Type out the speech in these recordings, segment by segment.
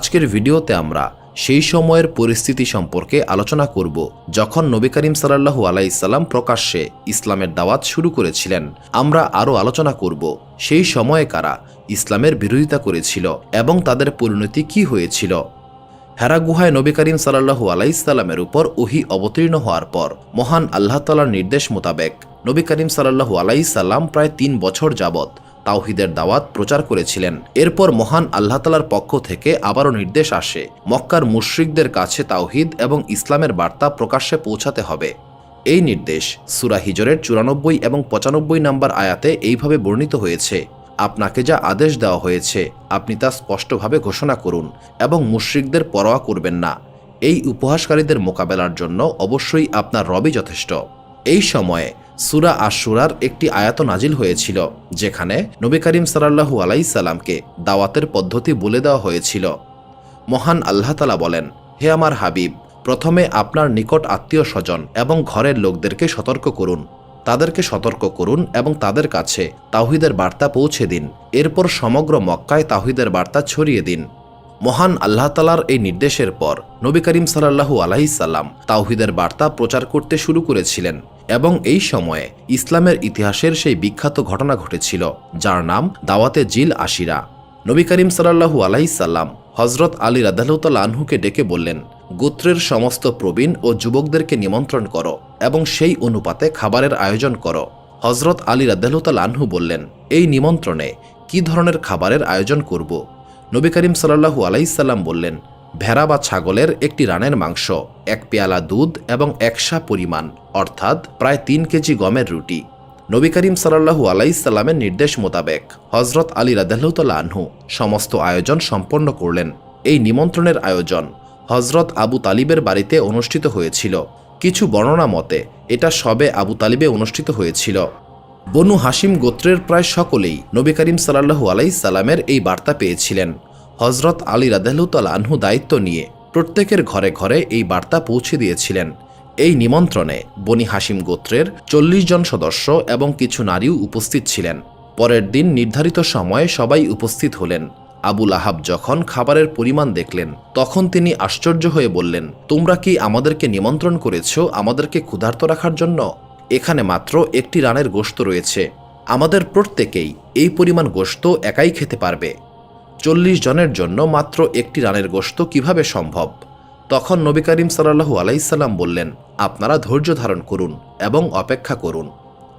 আজকের ভিডিওতে আমরা সেই সময়ের পরিস্থিতি সম্পর্কে আলোচনা করব যখন নবী করিম সাল্লাল্লাহু আলাইহি সাল্লাম প্রকাশ্যে ইসলামের দাওয়াত শুরু করেছিলেন। আমরা আরও আলোচনা করব সেই সময়ে কারা ইসলামের বিরোধিতা করেছিল এবং তাদের পরিণতি কি হয়েছিল। হেরা গুহায় নবী করিম সাল্লাল্লাহু আলাইহি সাল্লামের উপর ওহী অবতীর্ণ হওয়ার পর মহান আল্লাহ তাআলার নির্দেশ মোতাবেক নবী করিম সাল্লাল্লাহু আলাইহি সাল্লাম প্রায় 3 বছর যাবৎ তাওহীদের দাওয়াত প্রচার করেছিলেন। এরপর মহান আল্লাহ তাআলার পক্ষ থেকে আবারও নির্দেশ আসে মক্কার মুশরিকদের কাছে তাওহীদ এবং ইসলামের বার্তা প্রকাশ্যে পৌঁছাতে হবে। এই নির্দেশ সূরা হিজরের 94 এবং 95 নম্বর আয়াতে এইভাবে বর্ণিত হয়েছে, আপনাকে যা আদেশ দেওয়া হয়েছে আপনি তা স্পষ্টভাবে ঘোষণা করুন এবং মুশরিকদের পরোয়া করবেন না। এই উপহাসকারীদের মোকাবেলার জন্য অবশ্যই আপনার রবই যথেষ্ট। এই সময়ে সূরা আশ-শুরার একটি আয়াত নাজিল হয়েছিল যেখানে নবী করিম সাল্লাল্লাহু আলাইহি সাল্লামকে দাওয়াতের পদ্ধতি বলে দেওয়া হয়েছিল। মহান আল্লাহ তাআলা বলেন, হে আমার হাবিব, প্রথমে আপনার নিকট আত্মীয় স্বজন এবং ঘরের লোকদেরকে সতর্ক করুন, তাদেরকে সতর্ক করুন এবং তাদের কাছে তাওহীদের বার্তা পৌঁছে দিন। এরপর সমগ্র মক্কায় তাওহীদের বার্তা ছড়িয়ে দিন। মহান আল্লাহ তাআলার এই নির্দেশের পর নবী করিম সাল্লাল্লাহু আলাইহি সাল্লাম তাওহীদের বার্তা প্রচার করতে শুরু করেছিলেন এবং এই সময়ে ইসলামের ইতিহাসের সেই বিখ্যাত ঘটনা ঘটেছিল যার নাম দাওয়াতে জিল আশিরা। নবী করিম সাল্লাল্লাহু আলাইহি সাল্লাম হযরত আলী রাদিয়াল্লাহু তাআলা আনহুকে ডেকে বললেন, গোত্রের সমস্ত প্রবীণ ও যুবকদেরকে নিমন্ত্রণ করো এবং সেই অনুপাতে খাবারের আয়োজন করো। হযরত আলী রাদিয়াল্লাহু তাআলা আনহু বললেন, এই নিমন্ত্রণে কি ধরনের খাবারের আয়োজন করব? নবী করিম সাল্লাল্লাহু আলাইহি সাল্লাম বললেন, ভেড়া বা ছাগলের একটি রানের মাংস, 1 পেয়ালা দুধ এবং 1 সা পরিমাণ অর্থাৎ প্রায় 3 কেজি গমের রুটি। নবী করিম সাল্লাল্লাহু আলাইহি সাল্লামের নির্দেশ মোতাবেক হযরত আলী রাদিয়াল্লাহু তাআলা আনহু সমস্ত আয়োজন সম্পন্ন করলেন। এই নিমন্ত্রণের আয়োজন হযরত আবু তালিবের বাড়িতে অনুষ্ঠিত হয়েছিল। কিছু বর্ণনা মতে এটা শবে আবু তালিবে অনুষ্ঠিত হয়েছিল। বনু হাশিম গোত্রের প্রায় সকলেই নবী করিম সাল্লাল্লাহু আলাইহি সাল্লামের এই বার্তা পেয়েছিলেন। হযরত আলী রাদিয়াল্লাহু তাআলা আনহু দায়িত্ব নিয়ে প্রত্যেকের ঘরে ঘরে এই বার্তা পৌঁছে দিয়েছিলেন। এই নিমন্ত্রণে বনি হাশিম গোত্রের 40 জন সদস্য এবং কিছু নারীও উপস্থিত ছিলেন। পরের দিন নির্ধারিত সময়ে সবাই উপস্থিত হলেন। আবু লাহাব যখন খাবারের পরিমাণ দেখলেন তখন তিনি আশ্চর্য হয়ে বললেন, তোমরা কি আমাদেরকে নিমন্ত্রণ করেছ আমাদেরকে ক্ষুধার্ত রাখার জন্য? এখানে মাত্র একটি রানের গোশত রয়েছে, আমাদের প্রত্যেকেই এই পরিমাণ গোশত একাই খেতে পারবে। 40 জনের জন্য মাত্র একটি রানের গোশত কিভাবে সম্ভব? তখন নবী করিম সাল্লাল্লাহু আলাইহি সাল্লাম বললেন, আপনারা ধৈর্য ধারণ করুন এবং অপেক্ষা করুন।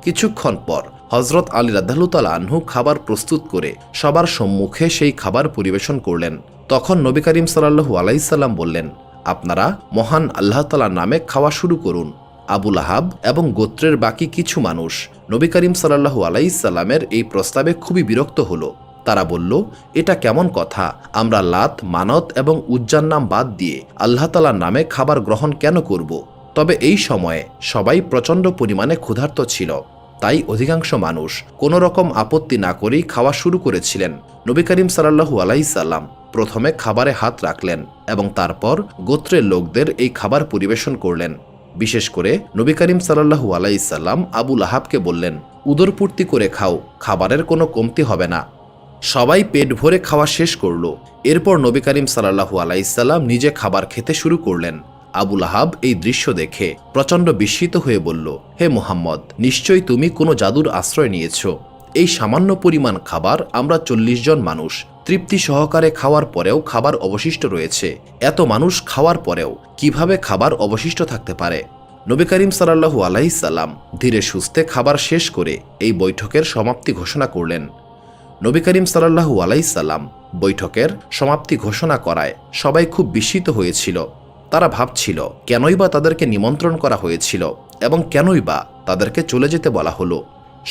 কিছুক্ষণ পর হযরত আলী রাদিয়াল্লাহু তাআলা আনহু খাবার প্রস্তুত করে সবার সম্মুখে সেই খাবার পরিবেশন করলেন। তখন নবী করিম সাল্লাল্লাহু আলাইহি সাল্লাম বললেন, আপনারা মহান আল্লাহ তাআলার নামে খাওয়া শুরু করুন। আবু লাহাব এবং গোত্রের বাকি কিছু মানুষ নবী করিম সাল্লাল্লাহু আলাইহি সাল্লামের এই প্রস্তাবে খুবই বিরক্ত হলো। তারা বলল, এটা কেমন কথা? আমরা লাত, মানত এবং উজ্জার নাম বাদ দিয়ে আল্লাহ তাআলার নামে খাবার গ্রহণ কেন করব? তবে এই সময়ে সবাই প্রচণ্ড পরিমাণে ক্ষুধার্ত ছিল, তাই অধিকাংশ মানুষ কোনো রকম আপত্তি না করেই খাওয়া শুরু করেছিলেন। নবী করিম সাল্লাল্লাহু আলাইহি সাল্লাম প্রথমে খাবারে হাত রাখলেন এবং তারপর গোত্রের লোকদের এই খাবার পরিবেশন করলেন। বিশেষ করে নবী করিম সাল্লাল্লাহু আলাইহি সাল্লাম আবু লাহাবকে বললেন, উদরপূর্তি করে খাও, খাবারের কোনো কমতি হবে না। সবাই পেট ভরে খাওয়া শেষ করল। এরপর নবী করিম সাল্লাল্লাহু আলাইহি সাল্লাম নিজে খাবার খেতে শুরু করলেন। আবু লাহাব এই দৃশ্য দেখে প্রচণ্ড বিস্মিত হয়ে বলল, হে মুহাম্মদ, নিশ্চয়ই তুমি কোনো জাদুর আশ্রয় নিয়েছ। এই সামান্য পরিমাণ খাবার আমরা 40 জন মানুষ তৃপ্তি সহকারে খাওয়ার পরেও খাবার অবশিষ্ট রয়েছে। এত মানুষ খাওয়ার পরেও কিভাবে খাবার অবশিষ্ট থাকতে পারে? নবী করিম সাল্লাল্লাহু আলাইহি সাল্লাম ধীরে সুস্থে খাবার শেষ করে এই বৈঠকের সমাপ্তি ঘোষণা করলেন। নবী করিম সাল্লাল্লাহু আলাইহি সাল্লাম বৈঠকের সমাপ্তি ঘোষণা করায় সবাই খুব বিস্মিত হয়েছিল। তারা ভাবছিল কেনই বা তাদেরকে নিমন্ত্রণ করা হয়েছিল এবং কেনই বা তাদেরকে চলে যেতে বলা হলো।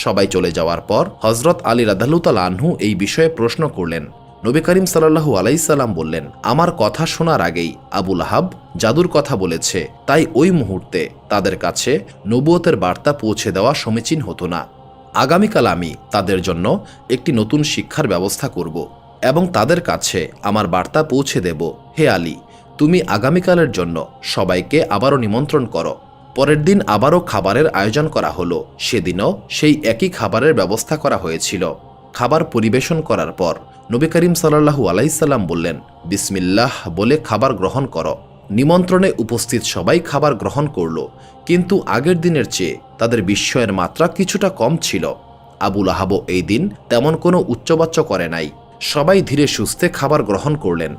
সবাই চলে যাওয়ার পর হযরত আলী রাদিয়াল্লাহু তাআলা আনহু এই বিষয়ে প্রশ্ন করলেন। নবী করিম সাল্লাল্লাহু আলাইহি সাল্লাম বললেন, আমার কথা শোনার আগেই আবু লাহাব জাদুর কথা বলেছে, তাই ওই মুহূর্তে তাদের কাছে নবুয়তের বার্তা পৌঁছে দেওয়া সমীচীন হতো না। আগামীকাল আমি তাদের জন্য একটি নতুন শিক্ষার ব্যবস্থা করব এবং তাদের কাছে আমার বার্তা পৌঁছে দেব। হে আলী, তুমি আগামীকালের জন্য সবাইকে আবারও নিমন্ত্রণ করো। পরের দিন আবারও খাবারের আয়োজন করা হলো। সেদিনও সেই একই খাবারের ব্যবস্থা করা হয়েছিল। খাবার পরিবেশন করার পর নবী করিম সাল্লাল্লাহু আলাইহি সাল্লাম বললেন, বিসমিল্লাহ বলে খাবার গ্রহণ করো। নিমন্ত্রণে উপস্থিত সবাই খাবার গ্রহণ করল, কিন্তু আগের দিনের চেয়ে তাদের বিস্ময়ের মাত্রা কিছুটা কম ছিল। আবু লাহাবও এই দিন তেমন কোনো উচ্চবাচ্য করে নাই। সবাই ধীরে সুস্থে খাবার গ্রহণ করলেন।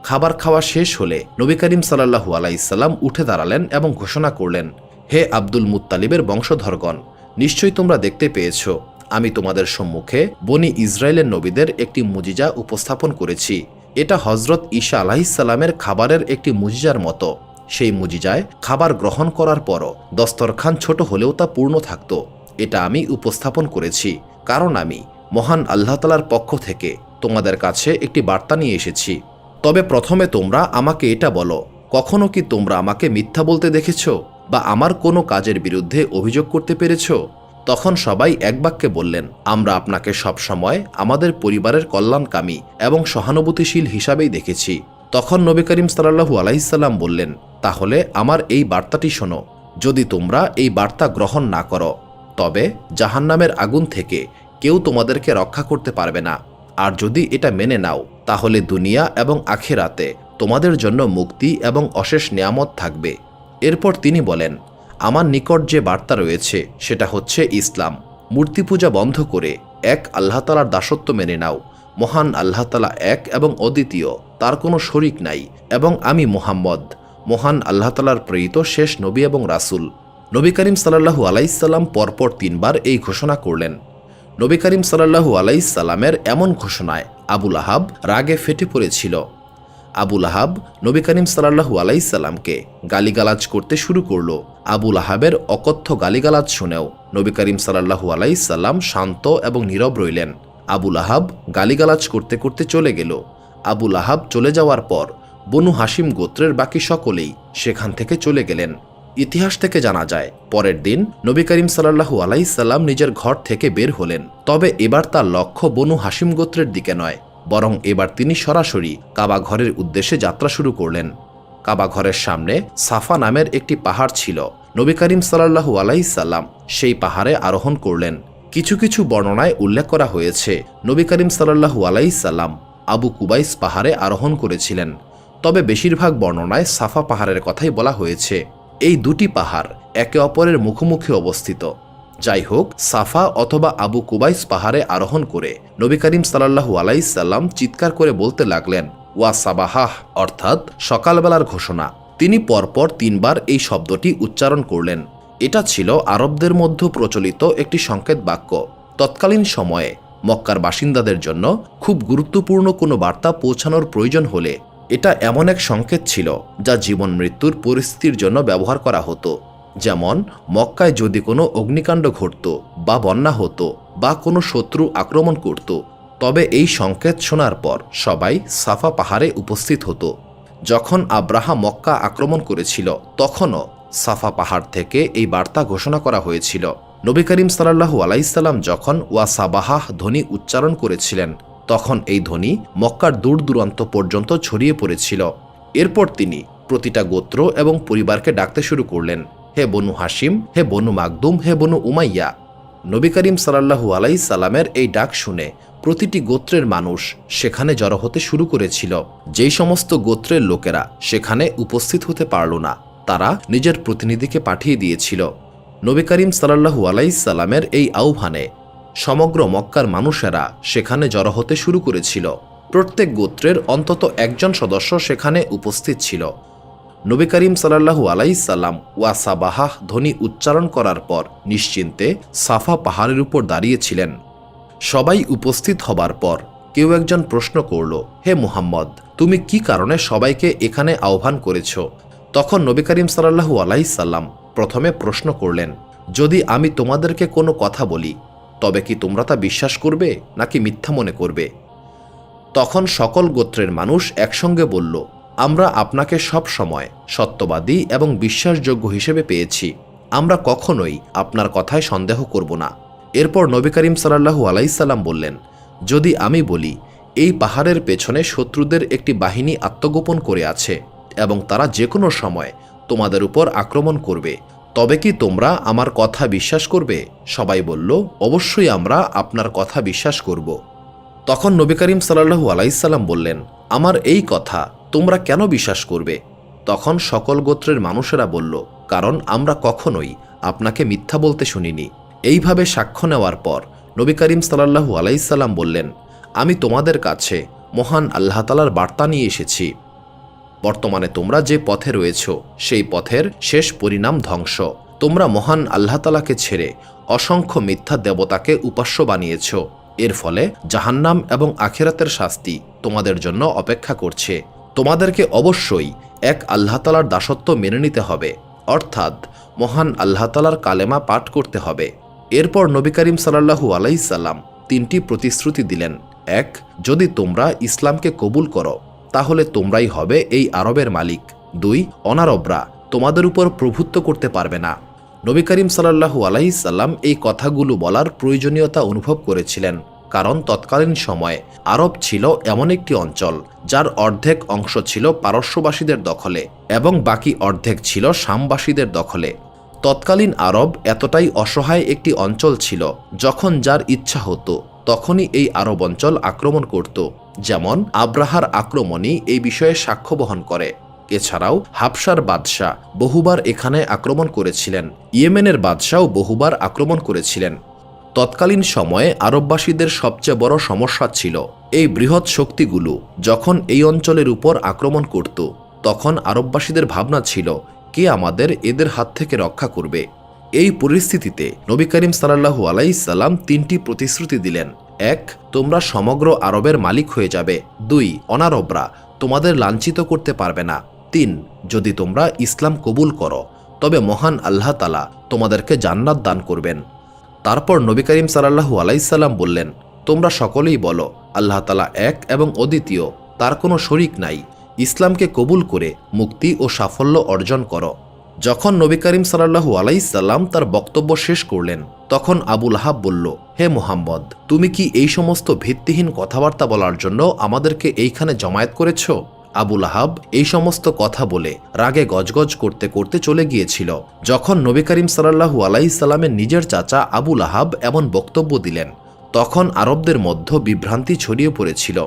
খাবার খাওয়া শেষ হলে নবী করিম সাল্লাল্লাহু আলাইহি সাল্লাম উঠে দাঁড়ালেন এবং ঘোষণা করলেন, হে আব্দুল মুত্তালিবের বংশধরগণ, নিশ্চয়ই তোমরা দেখতে পেয়েছ আমি তোমাদের সম্মুখে বনি ইসরায়েলের নবীদের একটি মুজিজা উপস্থাপন করেছি। এটা হজরত ঈসা আলাইহিসসালামের খাবারের একটি মুজিজার মতো। সেই মুজিজায় খাবার গ্রহণ করার পরও দস্তরখান ছোট হলেও তা পূর্ণ থাকত। এটা আমি উপস্থাপন করেছি, কারণ আমি মহান আল্লাহ তাআলার পক্ষ থেকে তোমাদের কাছে একটি বার্তা নিয়ে এসেছি। তবে প্রথমে তোমরা আমাকে এটা বলো, কখনো কি তোমরা আমাকে মিথ্যা বলতে দেখেছ বা আমার কোনো কাজের বিরুদ্ধে অভিযোগ করতে পেরেছ? তখন সবাই এক বাক্যে বললেন, আমরা আপনাকে সবসময় আমাদের পরিবারের কল্যাণকামী এবং সহানুভূতিশীল হিসাবেই দেখেছি। তখন নবী করিম সাল্লাল্লাহু আলাইহি সাল্লাম বললেন, তাহলে আমার এই বার্তাটি শোনো। যদি তোমরা এই বার্তা গ্রহণ না করো, তবে জাহান্নামের আগুন থেকে কেউ তোমাদেরকে রক্ষা করতে পারবে না। আর যদি এটা মেনে নাও, তাহলে দুনিয়া এবং আখিরাতে তোমাদের জন্য মুক্তি এবং অশেষ নিয়ামত থাকবে। এরপর তিনি বলেন, আমার নিকট যে বার্তা রয়েছে সেটা হচ্ছে ইসলাম। মূর্তি পূজা বন্ধ করে এক আল্লাহ তাআলার দাসত্ব মেনে নাও। মহান আল্লাহ তাআলা এক এবং অদ্বিতীয়, তার কোনো শরিক নাই, এবং আমি মুহাম্মদ মহান আল্লাহ তাআলার প্রেরিত শেষ নবী এবং রাসূল। নবী করিম সাল্লাল্লাহু আলাইহি সাল্লাম পরপর 3 বার এই ঘোষণা করলেন। নবী করিম সাল্লাল্লাহু আলাইহি সাল্লামের এমন ঘোষণায় আবু লাহাব রাগে ফেটে পড়েছিল। আবু লাহাব নবী করিম সাল্লাল্লাহু আলাইহি সাল্লামকে গালিগালাজ করতে শুরু করল। আবু লাহাবের অকথ্য গালিগালাজ শুনেও নবী করিম সাল্লাল্লাহু আলাইহি সাল্লাম শান্ত এবং নীরব রইলেন। আবু লাহাব গালিগালাজ করতে করতে চলে গেল। আবু লাহাব চলে যাওয়ার পর বনু হাশিম গোত্রের বাকি সকলেই সেখান থেকে চলে গেলেন। ইতিহাস থেকে জানা যায়, পরের দিন নবী করিম সাল্লাল্লাহু আলাইহি সাল্লাম নিজের ঘর থেকে বের হলেন। তবে এবার তার লক্ষ্য বনু হাশিম গোত্রের দিকে নয়, বরং এবার তিনি সরাসরি কাবা ঘরের উদ্দেশ্যে যাত্রা শুরু করলেন। কাবা ঘরের সামনে সাফা নামের একটি পাহাড় ছিল। নবী করিম সাল্লাল্লাহু আলাইহি সাল্লাম সেই পাহাড়ে আরোহণ করলেন। কিছু কিছু বর্ণনায় উল্লেখ করা হয়েছে নবী করিম সাল্লাল্লাহু আলাইহি সাল্লাম আবু কুবাইস পাহাড়ে আরোহণ করেছিলেন। তবে বেশিরভাগ বর্ণনায় সাফা পাহাড়ের কথাই বলা হয়েছে। এই দুটি পাহাড় একে অপরের মুখোমুখি অবস্থিত। যাই হোক, সাফা অথবা আবু কুবাইস পাহাড়ে আরোহণ করে নবী করিম সাল্লাল্লাহু আলাইহি সাল্লাম চিৎকার করে বলতে লাগলেন, ওয়া সাবাহাহ, অর্থাৎ সকালবেলার ঘোষণা। তিনি পরপর 3 বার এই শব্দটি উচ্চারণ করলেন। এটা ছিল আরবদের মধ্যে প্রচলিত একটি সংকেত বাক্য। তৎকালীন সময়ে মক্কার বাসিন্দাদের জন্য খুব গুরুত্বপূর্ণ কোনো বার্তা পৌঁছানোর প্রয়োজন হলে এটা এমন এক সংকেত ছিল যা জীবন মৃত্যুর পরিস্থিতির জন্য ব্যবহার করা হতো। যেমন মক্কায় যদি কোনো অগ্নিকাণ্ড ঘটত বা বন্যা হতো বা কোনো শত্রু আক্রমণ করত, তবে এই সংকেত শোনার পর সবাই সাফা পাহাড়ে উপস্থিত হতো। যখন আব্রাহা মক্কা আক্রমণ করেছিল, তখনও সাফা পাহাড় থেকে এই বার্তা ঘোষণা করা হয়েছিল। নবী করিম সাল্লাল্লাহু আলাইহি সাল্লাম যখন ওয়া সাবাহাহ ধ্বনি উচ্চারণ করেছিলেন, তখন এই ধ্বনি মক্কার দূর দূরান্ত পর্যন্ত ছড়িয়ে পড়েছিল। এরপর তিনি প্রতিটা গোত্র এবং পরিবারকে ডাকতে শুরু করলেন, হে বনু হাশিম, হে বনু মাকদুম, হে বনু উমাইয়া। নবী করিম সাল্লাল্লাহু আলাইহি সাল্লামের এই ডাক শুনে প্রতিটি গোত্রের মানুষ সেখানে জড়ো হতে শুরু করেছিল। যেই সমস্ত গোত্রের লোকেরা সেখানে উপস্থিত হতে পারল না, তারা নিজের প্রতিনিধিকে পাঠিয়ে দিয়েছিল। নবী করিম সাল্লাল্লাহু আলাইহি সাল্লামের এই আহ্বানে সমগ্র মক্কার মানুষেরা সেখানে জড়ো হতে শুরু করেছিল। প্রত্যেক গোত্রের অন্তত একজন সদস্য সেখানে উপস্থিত ছিল। নবী করিম সাল্লাল্লাহু আলাইহি সাল্লাম ওয়া সাবাহাহ ধ্বনি উচ্চারণ করার পর নিশ্চিন্তে সাফা পাহাড়ের উপর দাঁড়িয়েছিলেন। সবাই উপস্থিত হবার পর কেউ একজন প্রশ্ন করল, হে মুহাম্মদ, তুমি কি কারণে সবাইকে এখানে আহ্বান করেছ? তখন নবী করিম সাল্লাল্লাহু আলাইহি সাল্লাম প্রথমে প্রশ্ন করলেন, যদি আমি তোমাদেরকে কোনো কথা বলি, তবে কি তোমরা তা বিশ্বাস করবে নাকি মিথ্যা মনে করবে? তখন সকল গোত্রের মানুষ একসঙ্গে বলল, আমরা আপনাকে সব সময় সত্যবাদী এবং বিশ্বাসযোগ্য হিসেবে পেয়েছি। আমরা কখনোই আপনার কথায় সন্দেহ করব না। এরপর নবী করিম সাল্লাল্লাহু আলাইহি সাল্লাম বললেন, যদি আমি বলি এই পাহাড়ের পেছনে শত্রুদের একটি বাহিনী আত্মগোপন করে আছে এবং তারা যে কোনো সময় তোমাদের উপর আক্রমণ করবে, তবে কি তোমরা আমার কথা বিশ্বাস করবে? সবাই বলল, অবশ্যই আমরা আপনার কথা বিশ্বাস করব। তখন নবী করিম সাল্লাল্লাহু আলাইহি সাল্লাম বললেন, আমার এই কথা তোমরা কেন বিশ্বাস করবে? তখন সকল গোত্রের মানুষেরা বলল, কারণ আমরা কখনোই আপনাকে মিথ্যা বলতে শুনিনি। এইভাবে সাক্ষ্য নেওয়ার পর নবী করিম সাল্লাল্লাহু আলাইহি সাল্লাম বললেন, আমি তোমাদের কাছে মহান আল্লাহ তাআলার বার্তা নিয়ে এসেছি। বর্তমানে তোমরা যে পথে রয়েছ সেই পথের শেষ পরিণাম ধ্বংস। তোমরা মহান আল্লাহ তাআলাকে ছেড়ে অসংখ্য মিথ্যা দেবতাকে উপাস্য বানিয়েছ। এর ফলে জাহান্নাম এবং আখিরাতের শাস্তি তোমাদের জন্য অপেক্ষা করছে। তোমাদেরকে অবশ্যই এক আল্লাহ তাআলার দাসত্ব মেনে নিতে হবে, অর্থাৎ মহান আল্লাহ তাআলার কালেমা পাঠ করতে হবে। এরপর নবী করিম সাল্লাল্লাহু আলাইহি সাল্লাম 3টি প্রতিশ্রুতি দিলেন। 1, যদি তোমরা ইসলামকে কবুল করো তাহলে তোমরাই হবে এই আরবের মালিক। 2, অনারবরা তোমাদের উপর প্রভুত্ব করতে পারবে না। নবী করিম সাল্লাল্লাহু আলাইহি সাল্লাম এই কথাগুলো বলার প্রয়োজনীয়তা অনুভব করেছিলেন, কারণ তৎকালীন সময়ে আরব ছিল এমন একটি অঞ্চল যার অর্ধেক অংশ ছিল পারস্যবাসীদের দখলে এবং বাকি অর্ধেক ছিল শামবাসীদের দখলে। তৎকালীন আরব এতটাই অসহায় একটি অঞ্চল ছিল, যখন যার ইচ্ছা হতো তখনই এই আরব অঞ্চল আক্রমণ করত। যেমন আব্রাহার আক্রমণই এই বিষয়ে সাক্ষ্য বহন করে। এছাড়াও হাবশার বাদশাহ বহুবার এখানে আক্রমণ করেছিলেন। ইয়েমেনের বাদশাও বহুবার আক্রমণ করেছিলেন। তৎকালীন সময়ে আরববাসীদের সবচেয়ে বড় সমস্যা ছিল এই বৃহৎ শক্তিগুলো যখন এই অঞ্চলের উপর আক্রমণ করত, তখন আরববাসীদের ভাবনা ছিল কে আমাদের এদের হাত থেকে রক্ষা করবে। এই পরিস্থিতিতে নবী করিম সাল্লাল্লাহু আলাইহি সাল্লাম 3টি প্রতিশ্রুতি দিলেন। 1, তোমরা সমগ্র আরবের মালিক হয়ে যাবে। 2, অনারবরা তোমাদের লাঞ্ছিত করতে পারবে না। 3, যদি তোমরা ইসলাম কবুল করো তবে মহান আল্লাহ তাআলা তোমাদেরকে জান্নাত দান করবেন। তারপর নবী করিম সাল্লাল্লাহু আলাইহি সাল্লাম বললেন, তোমরা সকলেই বলো আল্লাহ তাআলা এক এবং অদ্বিতীয়, তার কোনো শরিক নাই। ইসলামকে কবুল করে মুক্তি ও সাফল্য অর্জন করো। যখন নবী করিম সাল্লাল্লাহু আলাইহি সাল্লাম তার বক্তব্য শেষ করলেন, তখন আবু লাহাব বলল, হে মুহাম্মদ, তুমি কি এই সমস্ত ভিত্তিহীন কথাবার্তা বলার জন্য আমাদেরকে এইখানে জমায়েত করেছ? আবু লাহাব এই সমস্ত কথা বলে রাগে গজগজ করতে করতে চলে গিয়েছিল। যখন নবী করিম সাল্লাল্লাহু আলাইহি সাল্লামের নিজের চাচা আবু লাহাব এমন বক্তব্য দিলেন, তখন আরবদের মধ্যে বিভ্রান্তি ছড়িয়ে পড়েছিল।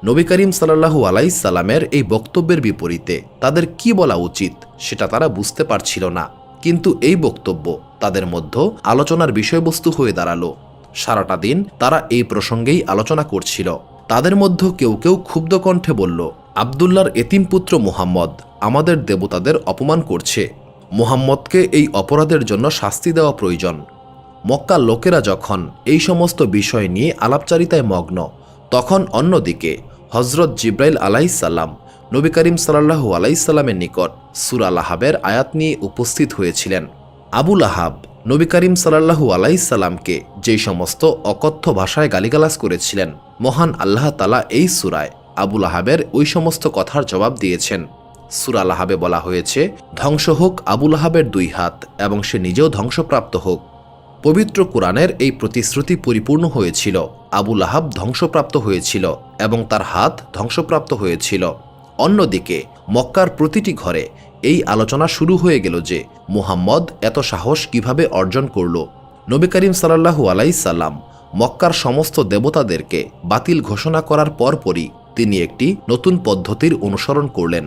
নবী করিম সাল্লাল্লাহু আলাইহি সাল্লামের এই বক্তব্যের বিপরীতে তাদের কি বলা উচিত সেটা তারা বুঝতে পারছিল না, কিন্তু এই বক্তব্য তাদের মধ্যে আলোচনার বিষয়বস্তু হয়ে দাঁড়ালো। সারাটা দিন তারা এই প্রসঙ্গেই আলোচনা করছিল। তাদের মধ্যে কেউ কেউ ক্ষুব্ধ কণ্ঠে বলল, আবদুল্লাহর এতিম পুত্র মুহাম্মদ আমাদের দেবতাদের অপমান করছে। মুহাম্মদকে এই অপরাধের জন্য শাস্তি দেওয়া প্রয়োজন। মক্কার লোকেরা যখন এই সমস্ত বিষয় নিয়ে আলাপচারিতায় মগ্ন, তখন অন্যদিকে হজরত জিব্রাইল আলাইহিস সালাম নবী করিম সাল্লাল্লাহু আলাইহি সাল্লামের নিকট সূরা লাহাবের আয়াত নিয়ে উপস্থিত হয়েছিলেন। আবু লাহাব নবী করিম সাল্লাল্লাহু আলাইহি সাল্লামকে যেই সমস্ত অকথ্য ভাষায় গালিগালাজ করেছিলেন, মহান আল্লাহ তাআলা এই সূরায় আবু লাহাবের ওই সমস্ত কথার জবাব দিয়েছেন। সূরা লাহাবে বলা হয়েছে, ধ্বংস হোক আবু লাহাবের 2 হাত এবং সে নিজেও ধ্বংসপ্রাপ্ত হোক। পবিত্র কোরআনের এই প্রতিশ্রুতি পরিপূর্ণ হয়েছিল। আবু লাহাব ধ্বংসপ্রাপ্ত হয়েছিল এবং তার হাত ধ্বংসপ্রাপ্ত হয়েছিল। অন্যদিকে মক্কার প্রতিটি ঘরে এই আলোচনা শুরু হয়ে গেল যে মুহাম্মদ এত সাহস কিভাবে অর্জন করল। নবী করিম সাল্লাল্লাহু আলাইহি সাল্লাম মক্কার সমস্ত দেবতাদেরকে বাতিল ঘোষণা করার পরপরই তিনি একটি নতুন পদ্ধতির অনুসরণ করলেন।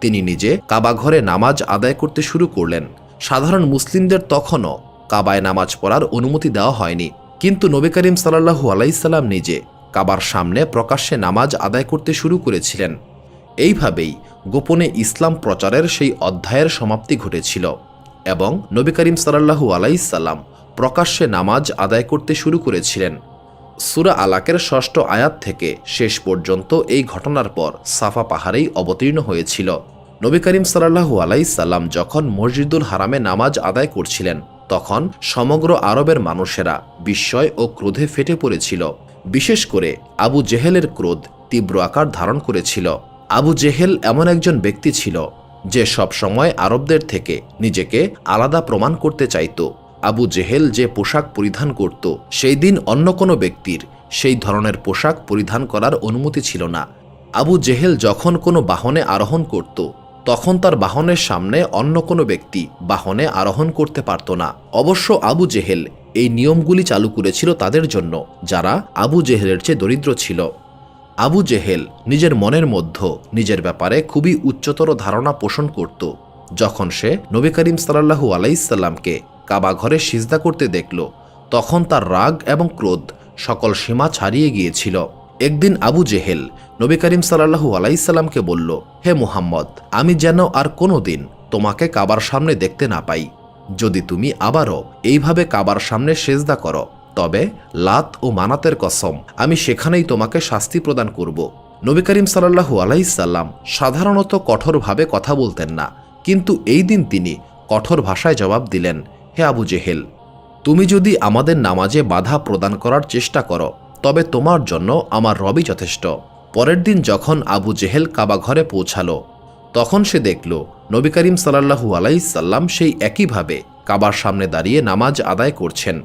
তিনি নিজে কাবা ঘরে নামাজ আদায় করতে শুরু করলেন। সাধারণ মুসলিমদের তখনও কাবায় নামাজ পড়ার অনুমতি দেওয়া হয়নি, কিন্তু নবী করিম সাল্লাল্লাহু আলাইহি সাল্লাম নিজে কাবার সামনে প্রকাশ্যে নামাজ আদায় করতে শুরু করেছিলেন। এইভাবেই গোপনে ইসলাম প্রচারের সেই অধ্যায়ের সমাপ্তি ঘটেছিল এবং নবী করিম সাল্লাল্লাহু আলাইহি সাল্লাম প্রকাশ্যে নামাজ আদায় করতে শুরু করেছিলেন। সূরা আলাকের 6ষ্ঠ আয়াত থেকে শেষ পর্যন্ত এই ঘটনার পর সাফা পাহাড়েই অবতীর্ণ হয়েছিল। নবী করিম সাল্লাল্লাহু আলাইহি সাল্লাম যখন মসজিদুল হারামে নামাজ আদায় করছিলেন, তখন সমগ্র আরবের মানুষেরা বিস্ময় ও ক্রোধে ফেটে পড়েছিল। বিশেষ করে আবু জেহেলের ক্রোধ তীব্র আকার ধারণ করেছিল। আবু জেহেল এমন একজন ব্যক্তি ছিল যে সব সময় আরবদের থেকে নিজেকে আলাদা প্রমাণ করতে চাইত। আবু জেহেল যে পোশাক পরিধান করত, সেই দিন অন্য কোনো ব্যক্তির সেই ধরনের পোশাক পরিধান করার অনুমতি ছিল না। আবু জেহেল যখন কোনো বাহনে আরোহণ করত, তখন তার বাহনের সামনে অন্য কোনো ব্যক্তি বাহনে আরোহণ করতে পারত না। অবশ্য আবু জেহেল এই নিয়মগুলি চালু করেছিল তাদের জন্য যারা আবু জেহেলের চেয়ে দরিদ্র ছিল। আবু জেহেল নিজের মনের মধ্যে নিজের ব্যাপারে খুবই উচ্চতর ধারণা পোষণ করত। যখন সে নবী করিম সাল্লাল্লাহু আলাইহি সাল্লামকে কাবা ঘরে সিজদা করতে দেখল, তখন তার রাগ এবং ক্রোধ সকল সীমা ছাড়িয়ে গিয়েছিল। একদিন আবু জেহেল নবী করিম সাল্লাল্লাহু আলাইহি সাল্লামকে বলল, হে মুহাম্মদ, আমি যেন আর কোনো দিন তোমাকে কাবার সামনে দেখতে না পাই। যদি তুমি আবারও এইভাবে কাবার সামনে সেজদা করো, তবে লাত ও মানাতের কসম আমি সেখানেই তোমাকে শাস্তি প্রদান করব। নবী করিম সাল্লাল্লাহু আলাইহি সাল্লাম সাধারণত কঠোরভাবে কথা বলতেন না, কিন্তু এই দিন তিনি কঠোর ভাষায় জবাব দিলেন, হে আবু জেহেল, তুমি যদি আমাদের নামাজে বাধা প্রদান করার চেষ্টা করো, তবে তোমার জন্য আমার রবই যথেষ্ট। পরের দিন যখন আবু জেহেল কাবা ঘরে পৌঁছালো, তখন সে দেখল নবী করিম সাল্লাল্লাহু আলাইহি সাল্লাম সেই একইভাবে কাবার সামনে দাঁড়িয়ে নামাজ আদায় করছেন।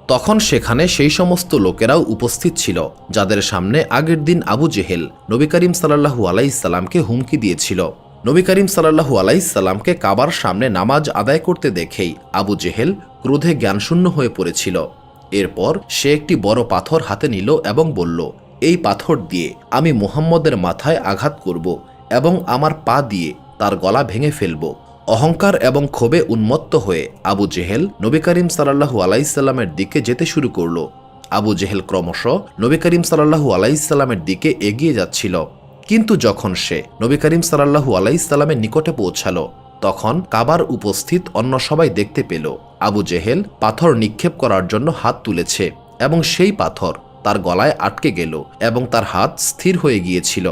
তখন সেখানে সেই সমস্ত লোকেরাও উপস্থিত ছিল যাদের সামনে আগের দিন আবু জেহেল নবী করিম সাল্লাল্লাহু আলাইহি সাল্লামকে হুমকি দিয়েছিল। নবী করিম সাল্লাল্লাহু আলাইহি সাল্লামকে কাবার সামনে নামাজ আদায় করতে দেখেই আবু জেহেল ক্রোধে জ্ঞানশূন্য হয়ে পড়েছিল। এরপর সে একটি বড় পাথর হাতে নিল এবং বলল, এই পাথর দিয়ে আমি মুহাম্মদের মাথায় আঘাত করব এবং আমার পা দিয়ে তার গলা ভেঙে ফেলব। অহংকার এবং ক্ষোভে উন্মত্ত হয়ে আবু জেহেল নবী করিম সাল্লাল্লাহু আলাইহি সাল্লামের দিকে যেতে শুরু করল। আবু জেহেল ক্রমশ নবী করিম সাল্লাল্লাহু আলাইহি সাল্লামের দিকে এগিয়ে যাচ্ছিল। কিন্তু যখন সে নবী করিম সাল্লাল্লাহু আলাইহি সাল্লামের নিকটে পৌঁছালো, তখন কাবার উপস্থিত অন্য সবাই দেখতে পেল আবু জেহেল পাথর নিক্ষেপ করার জন্য হাত তুলেছে এবং সেই পাথর তার গলায় আটকে গেল এবং তার হাত স্থির হয়ে গিয়েছিল।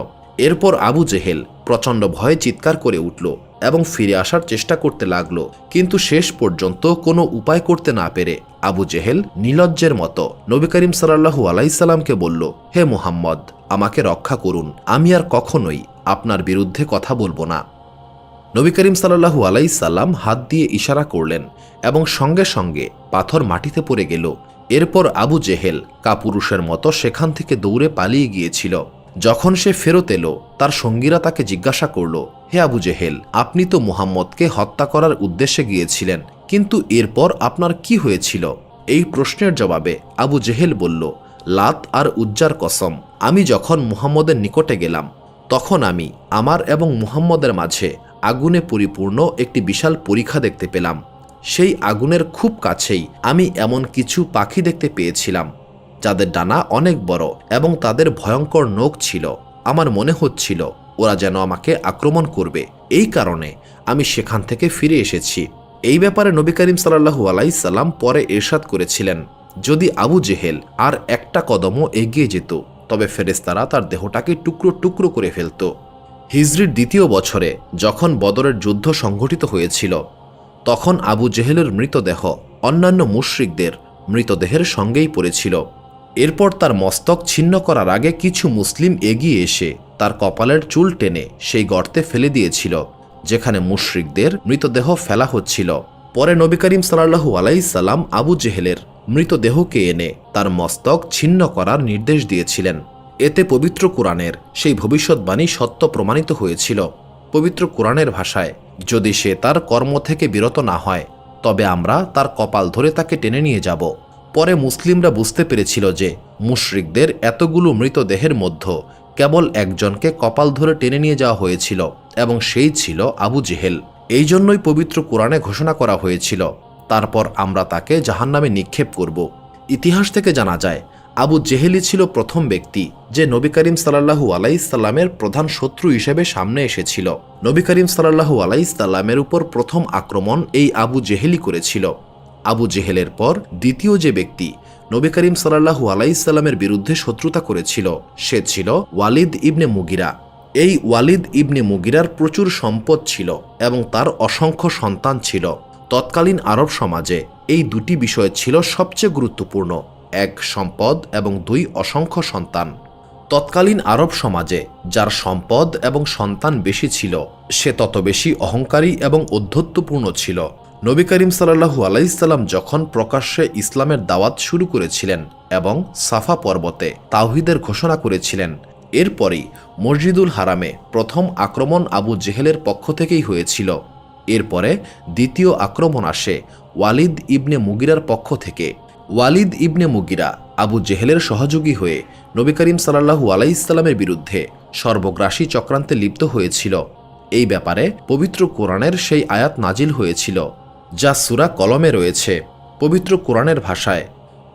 এরপর আবু জেহেল প্রচণ্ড ভয়ে চিৎকার করে উঠল এবং ফিরে আসার চেষ্টা করতে লাগল, কিন্তু শেষ পর্যন্ত কোনো উপায় করতে না পেরে আবু জেহেল নির্লজ্জের মতো নবী করিম সাল্লাল্লাহু আলাইহি সাল্লামকে বলল, হে মুহাম্মদ, আমাকে রক্ষা করুন, আমি আর কখনোই আপনার বিরুদ্ধে কথা বলবো না। নবী করিম সাল্লাল্লাহু আলাইহি সাল্লাম হাত দিয়ে ইশারা করলেন এবং সঙ্গে সঙ্গে পাথর মাটিতে পড়ে গেল। এরপর আবু জেহেল কাপুরুষের মতো সেখান থেকে দৌড়ে পালিয়ে গিয়েছিল। যখন সে ফেরত এলো, তার সঙ্গীরা তাকে জিজ্ঞাসা করল, হে আবু জেহেল, আপনি তো মুহাম্মদকে হত্যা করার উদ্দেশ্যে গিয়েছিলেন, কিন্তু এরপর আপনার কি হয়েছিল? এই প্রশ্নের জবাবে আবু জেহেল বলল, লাত আর উজ্জার কসম, আমি যখন মুহাম্মদের নিকটে গেলাম, তখন আমি আমার এবং মুহাম্মদের মাঝে আগুনে পরিপূর্ণ একটি বিশাল পরীক্ষা দেখতে পেলাম। সেই আগুনের খুব কাছেই আমি এমন কিছু পাখি দেখতে পেয়েছিলাম যাদের ডানা অনেক বড় এবং তাদের ভয়ঙ্কর নখ ছিল। আমার মনে হচ্ছিল ওরা যেন আমাকে আক্রমণ করবে, এই কারণে আমি সেখান থেকে ফিরে এসেছি। এই ব্যাপারে নবী করিম সাল্লাল্লাহু আলাইহি সাল্লাম পরে ইরশাদ করেছিলেন, যদি আবু জেহেল আর একটা কদমও এগিয়ে যেত, তবে ফেরেশতারা তার দেহটাকে টুকরো টুকরো করে ফেলত। হিজরির দ্বিতীয় বছরে যখন বদরের যুদ্ধ সংঘটিত হয়েছিল, তখন আবু জেহেলের মৃতদেহ অন্যান্য মুশরিকদের মৃতদেহের সঙ্গেই পড়েছিল। এরপর তার মস্তক ছিন্ন করার আগে কিছু মুসলিম এগিয়ে এসে তার কপালের চুল টেনে সেই গর্তে ফেলে দিয়েছিল যেখানে মুশরিকদের মৃতদেহ ফেলা হচ্ছিল। পরে নবী করিম সাল্লাল্লাহু আলাইহি সাল্লাম আবু জেহেলের মৃতদেহকে এনে তার মস্তক ছিন্ন করার নির্দেশ দিয়েছিলেন। এতে পবিত্র কোরআনের সেই ভবিষ্যৎবাণী সত্য প্রমাণিত হয়েছিল। পবিত্র কোরআনের ভাষায়, যদি সে তার কর্ম থেকে বিরত না হয়, তবে আমরা তার কপাল ধরে তাকে টেনে নিয়ে যাব। পরে মুসলিমরা বুঝতে পেরেছিল যে মুশরিকদের এতগুলো মৃতদেহের মধ্যে কেবল একজনকে কপাল ধরে টেনে নিয়ে যাওয়া হয়েছিল এবং সেই ছিল আবু জেহেল। এই জন্যই পবিত্র কোরআনে ঘোষণা করা হয়েছিল, তারপর আমরা তাকে জাহান্নামে নিক্ষেপ করব। ইতিহাস থেকে জানা যায়, আবু জেহেলই ছিল প্রথম ব্যক্তি যে নবী করিম সাল্লাল্লাহু আলাইহি সাল্লামের প্রধান শত্রু হিসেবে সামনে এসেছিল। নবী করিম সাল্লাল্লাহু আলাইহি সাল্লামের উপর প্রথম আক্রমণ এই আবু জেহেলই করেছিল। আবু জেহেলের পর দ্বিতীয় যে ব্যক্তি নবী করিম সাল্লাল্লাহু আলাইহি সাল্লামের বিরুদ্ধে শত্রুতা করেছিল, সে ছিল ওয়ালিদ ইবনে মুগিরা। এই ওয়ালিদ ইবনে মুগিরার প্রচুর সম্পদ ছিল এবং তার অসংখ্য সন্তান ছিল। তৎকালীন আরব সমাজে এই দুটি বিষয় ছিল সবচেয়ে গুরুত্বপূর্ণ, এক সম্পদ এবং দুই অসংখ্য সন্তান। তৎকালীন আরব সমাজে যার সম্পদ এবং সন্তান বেশি ছিল, সে তত বেশি অহংকারী এবং ঔদ্ধত্যপূর্ণ ছিল। নবী করিম সাল্লাল্লাহু আলাইহি সাল্লাম যখন প্রকাশ্যে ইসলামের দাওয়াত শুরু করেছিলেন এবং সাফা পর্বতে তাওহীদের ঘোষণা করেছিলেন, এরপরেই মসজিদুল হারামে প্রথম আক্রমণ আবু জেহেলের পক্ষ থেকেই হয়েছিল। এরপরে দ্বিতীয় আক্রমণ আসে ওয়ালিদ ইবনে মুগিরার পক্ষ থেকে। ওয়ালিদ ইবনে মুগিরা আবু জেহেলের সহযোগী হয়ে নবী করিম সাল্লাল্লাহু আলাইহি সাল্লামের বিরুদ্ধে সর্বগ্রাসী চক্রান্তে লিপ্ত হয়েছিল। এই ব্যাপারে পবিত্র কোরআনের সেই আয়াত নাজিল হয়েছিল যা সূরা কলমে রয়েছে। পবিত্র কোরআনের ভাষায়,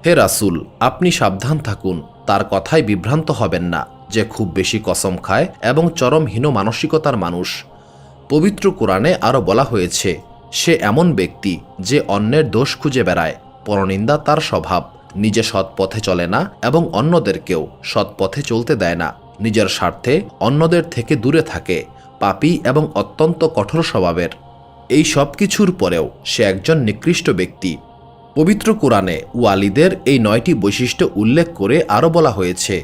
হে রাসূল, আপনি সাবধান থাকুন, তার কথায় বিভ্রান্ত হবেন না, যে খুব বেশি কসম খায় এবং চরম হীন মানসিকতার মানুষ। পবিত্র কোরআনে আরও বলা হয়েছে, সে এমন ব্যক্তি যে অন্যের দোষ খুঁজে বেড়ায়, পরনিন্দা তার স্বভাব, নিজে সৎ পথে চলে না এবং অন্যদেরকেও সৎ পথে চলতে দেয় না, নিজের স্বার্থে অন্যদের থেকে দূরে থাকে, পাপী এবং অত্যন্ত কঠোর স্বভাবের। এই সব কিছুর পরেও সে একজন নিকৃষ্ট ব্যক্তি। পবিত্র কোরআনে ওয়ালিদের এই 9টি বৈশিষ্ট্য উল্লেখ করে আরও বলা হয়েছে,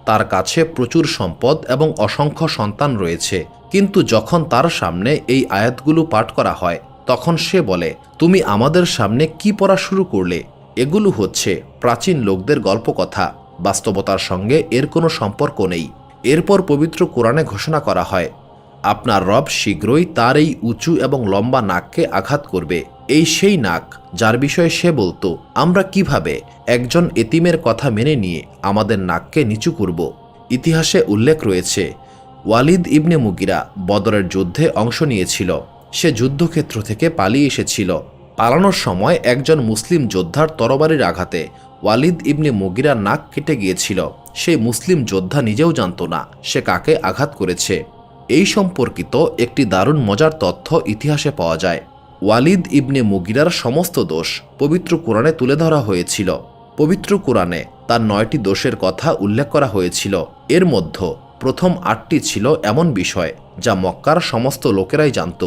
তার কাছে প্রচুর সম্পদ এবং অসংখ্য সন্তান রয়েছে, কিন্তু যখন তার সামনে এই আয়াতগুলো পাঠ করা হয় তখন সে বলে, তুমি আমাদের সামনে কি পড়া শুরু করলে? এগুলো হচ্ছে প্রাচীন লোকদের গল্পকথা, বাস্তবতার সঙ্গে এর কোনো সম্পর্ক নেই। এরপর পবিত্র কোরআনে ঘোষণা করা হয়, আপনার রব শীঘ্রই তার এই উঁচু এবং লম্বা নাককে আঘাত করবে। এই সেই নাক যার বিষয়ে সে বলতো, আমরা কিভাবে একজন এতিমের কথা মেনে নিয়ে আমাদের নাককে নিচু করব। ইতিহাসে উল্লেখ রয়েছে, ওয়ালিদ ইবনে মুগিরা বদরের যুদ্ধে অংশ নিয়েছিল। সে যুদ্ধক্ষেত্র থেকে পালিয়ে এসেছিল। পালানোর সময় একজন মুসলিম যোদ্ধার তরবারির আঘাতে ওয়ালিদ ইবনে মুগিরার নাক কেটে গিয়েছিল। সেই মুসলিম যোদ্ধা নিজেও জানত না সে কাকে আঘাত করেছে। এই সম্পর্কিত একটি দারুণ মজার তথ্য ইতিহাসে পাওয়া যায়। ওয়ালিদ ইবনে মুগিরার সমস্ত দোষ পবিত্র কোরআনে তুলে ধরা হয়েছিল। পবিত্র কোরআনে তার 9টি দোষের কথা উল্লেখ করা হয়েছিল। এর মধ্যে প্রথম 8টি ছিল এমন বিষয় যা মক্কার সমস্ত লোকেরাই জানত,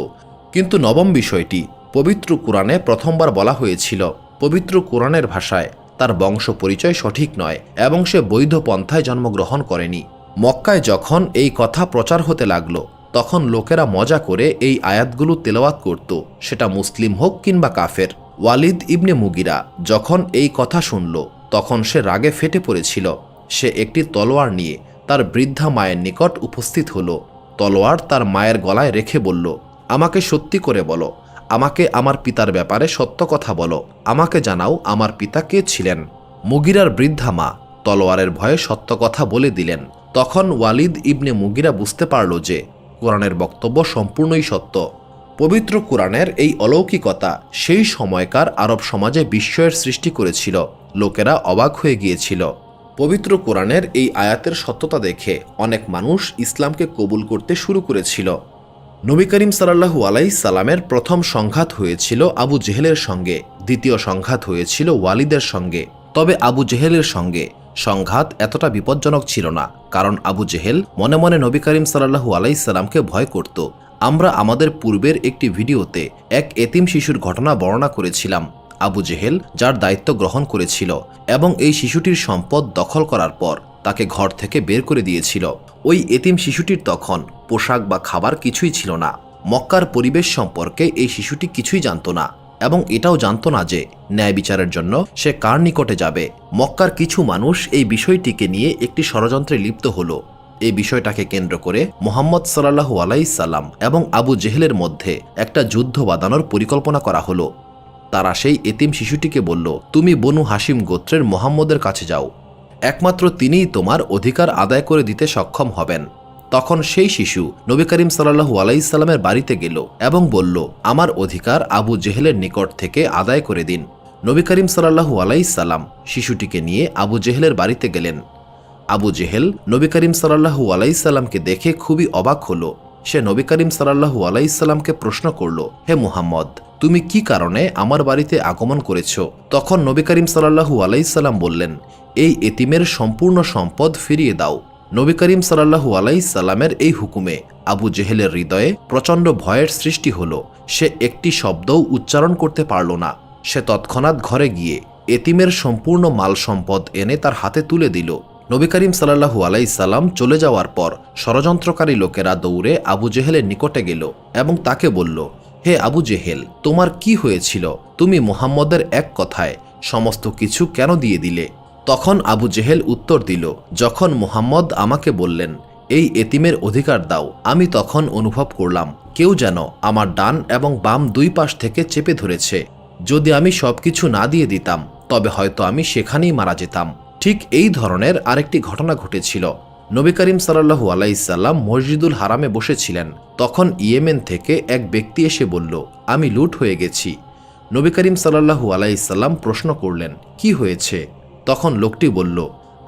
কিন্তু 9ম বিষয়টি পবিত্র কোরআনে প্রথমবার বলা হয়েছিল। পবিত্র কোরআনের ভাষায়, তার বংশ পরিচয় সঠিক নয় এবং সে বৈধ পন্থায় জন্মগ্রহণ করেনি। মক্কায় যখন এই কথা প্রচার হতে লাগল তখন লোকেরা মজা করে এই আয়াতগুলো তেলাওয়াত করত, সেটা মুসলিম হোক কিংবা কাফের। ওয়ালিদ ইবনে মুগিরা যখন এই কথা শুনল তখন সে রাগে ফেটে পড়েছিল। সে একটি তলোয়ার নিয়ে তার বৃদ্ধা মায়ের নিকট উপস্থিত হল। তলোয়ার তার মায়ের গলায় রেখে বলল, আমাকে সত্যি করে বলো, আমাকে আমার পিতার ব্যাপারে সত্য কথা বলো, আমাকে জানাও আমার পিতা কে ছিলেন। মুগিরার বৃদ্ধা মা তলোয়ারের ভয়ে সত্য কথা বলে দিলেন। তখন ওয়ালিদ ইবনে মুগিরা বুঝতে পারল যে কোরআনের বক্তব্য সম্পূর্ণই সত্য। পবিত্র কোরআনের এই অলৌকিকতা সেই সময়কার আরব সমাজে বিস্ময়ের সৃষ্টি করেছিল। লোকেরা অবাক হয়ে গিয়েছিল। পবিত্র কোরআনের এই আয়াতের সত্যতা দেখে অনেক মানুষ ইসলামকে কবুল করতে শুরু করেছিল। নবী করিম সাল্লাল্লাহু আলাইহি সাল্লামের প্রথম সংঘাত হয়েছিল আবু জেহেলের সঙ্গে, দ্বিতীয় সংঘাত হয়েছিল ওয়ালিদের সঙ্গে। তবে আবু জেহেলের সঙ্গে সংঘাত এতটা বিপজ্জনক ছিল না, কারণ আবু জেহেল মনে মনে নবী করিম সাল্লাল্লাহু আলাইহি সাল্লামকে ভয় করত। আমরা আমাদের পূর্বের একটি ভিডিওতে এক এতিম শিশুর ঘটনা বর্ণনা করেছিলাম। আবু জেহেল যার দায়িত্ব গ্রহণ করেছিল এবং এই শিশুটির সম্পদ দখল করার পর তাকে ঘর থেকে বের করে দিয়েছিল। ওই এতিম শিশুটির তখন পোশাক বা খাবার কিছুই ছিল না। মক্কার পরিবেশ সম্পর্কে এই শিশুটি কিছুই জানত না এবং এটাও জানত না যে ন্যায় বিচারের জন্য সে কার নিকটে যাবে। মক্কার কিছু মানুষ এই বিষয়টিকে নিয়ে একটি ষড়যন্ত্রে লিপ্ত হলো। এই বিষয়টাকে কেন্দ্র করে মুহাম্মদ সাল্লাল্লাহু আলাইহি সাল্লাম এবং আবু জেহেলের মধ্যে একটা যুদ্ধ বাঁধানোর পরিকল্পনা করা হলো। তারা সেই এতিম শিশুটিকে বলল, তুমি বনু হাশিম গোত্রের মুহাম্মদের কাছে যাও, একমাত্র তিনিই তোমার অধিকার আদায় করে দিতে সক্ষম হবেন। তখন সেই শিশু নবী করিম সাল্লাল্লাহু আলাইহি সাল্লামের বাড়িতে গেল এবং বলল, আমার অধিকার আবু জেহেলের নিকট থেকে আদায় করে দিন। নবী করিম সাল্লাল্লাহু আলাইহি সাল্লাম শিশুটিকে নিয়ে আবু জেহেলের বাড়িতে গেলেন। আবু জেহেল নবী করিম সাল্লাল্লাহু আলাইহি সাল্লামকে দেখে খুবই অবাক হলো। সে নবী করিম সাল্লাল্লাহু আলাইহি সাল্লামকে প্রশ্ন করল, হে মুহাম্মদ, তুমি কি কারণে আমার বাড়িতে আগমন করেছ? তখন নবী করিম সাল্লাল্লাহু আলাইহি সাল্লাম বললেন, এই এতিমের সম্পূর্ণ সম্পদ ফিরিয়ে দাও। নবী করিম সাল্লাল্লাহু আলাইহি সাল্লামের এই হুকুমে আবু জেহেলের হৃদয়ে প্রচণ্ড ভয়ের সৃষ্টি হলো। সে একটি শব্দও উচ্চারণ করতে পারল না। সে তৎক্ষণাৎ ঘরে গিয়ে এতিমের সম্পূর্ণ মাল সম্পদ এনে তার হাতে তুলে দিল। নবী করিম সাল্লাল্লাহু আলাইহি সাল্লাম চলে যাওয়ার পর ষড়যন্ত্রকারী লোকেরা দৌড়ে আবু জেহেলের নিকটে গেল এবং তাকে বলল, হে আবু জেহেল, তোমার কি হয়েছিল? তুমি মুহাম্মদের এক কথায় সমস্ত কিছু কেন দিয়ে দিলে? তখন আবু জেহেল উত্তর দিল, যখন মুহাম্মদ আমাকে বললেন এই এতিমের অধিকার দাও, আমি তখন অনুভব করলাম কেউ যেন আমার ডান এবং বাম দুই পাশ থেকে চেপে ধরেছে। যদি আমি সবকিছু না দিয়ে দিতাম তবে হয়তো আমি সেখানেই মারা যেতাম। ঠিক এই ধরনের আরেকটি ঘটনা ঘটেছিল। নবী করিম সাল্লাল্লাহু আলাইহি সাল্লাম মসজিদুল হারামে বসেছিলেন। তখন ইয়েমেন থেকে এক ব্যক্তি এসে বলল, আমি লুট হয়ে গেছি। নবী করিম সাল্লাল্লাহু আলাইহি সাল্লাম প্রশ্ন করলেন, কি হয়েছে? তখন লোকটি বলল,